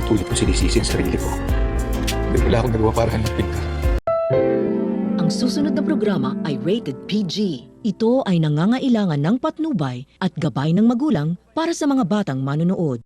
paulit-ulit ko sinisisi ang sarili ko. Dahil wala akong nagawa para hanapin ka. Ang susunod na programa ay rated PG. Ito ay nangangailangan ng patnubay at gabay ng magulang para sa mga batang manonood.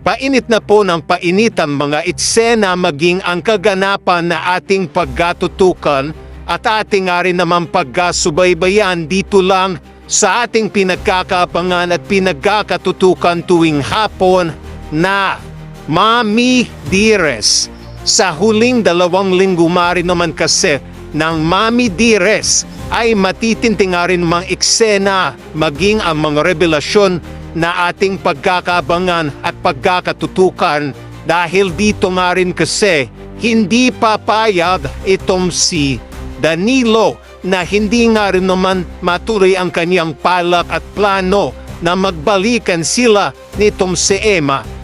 Painit na po ng painit ang mga eksena maging ang kaganapan na ating pagkatutukan at ating nga rin naman pagkasubaybayan dito lang sa ating pinagkakaabangan at pinagkakatutukan tuwing hapon na Mami Dearest. Sa huling 2 linggo rin naman kasi ng Mami Dearest ay matitinting nga rin mga eksena maging ang mga revelasyon na ating pagkakaabangan at pagkakatutukan dahil dito nga rin kasi hindi papayag itong si Danilo na hindi nga rin naman matuloy ang kanyang palak at plano na magbalikan sila nitong si Emma.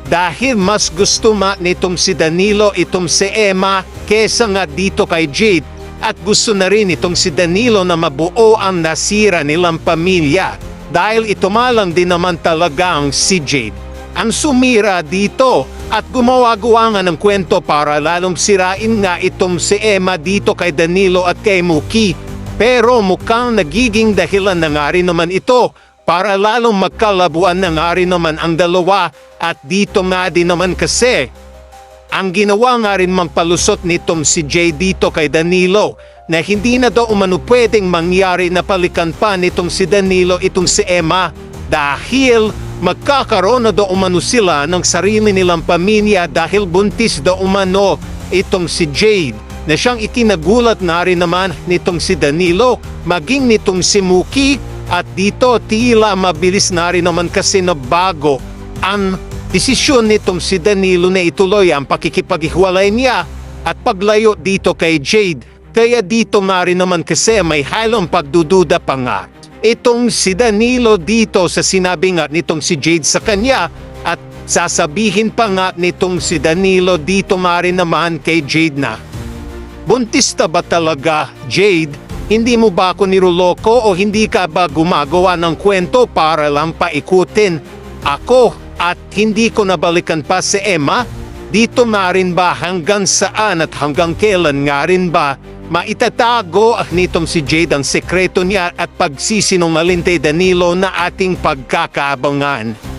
Dahil mas gusto nitong si Danilo itong si Emma kesa nga dito kay Jade at gusto na rin itong si Danilo na mabuo ang nasira nilang pamilya dahil ito malang din naman talagang si Jade ang sumira dito at gumawa-gawa nga ng kwento para lalong sirain nga itong si Emma dito kay Danilo at kay Muki. Pero mukhang nagiging dahilan na nga rin naman ito para lalong magkalabuan na nga rin naman ang dalawa at dito nga din naman kasi ang ginawa nga rin mampalusot nitong si Jay dito kay Danilo na hindi na daw umano pwedeng mangyari na palikan pa nitong si Danilo itong si Emma dahil magkakaroon na daw umano sila ng sarili nilang pamilya dahil buntis daw umano itong si Jade na siyang ikinagulat na rin naman nitong si Danilo maging nitong si Muki at dito tila mabilis na rin naman kasi na bago ang desisyon nitong si Danilo na ituloy ang pakikipaghiwalay niya at paglayo dito kay Jade. Kaya dito nga rin naman kasi may halong pagdududa pa nga itong si Danilo dito sa sinabi nga nitong si Jade sa kanya at sasabihin pa nga nitong si Danilo dito nga rin naman kay Jade na buntis na ba talaga, Jade? Hindi mo ba ako niroloko o hindi ka ba gumagawa ng kwento para lang paikutin ako at hindi ko nabalikan pa si Emma? Dito nga rin ba hanggang saan at hanggang kailan nga rin ba maitatago nitong si Jade ang sekreto niya at pagsisinungaling kay Danilo na ating pagkakaabangan?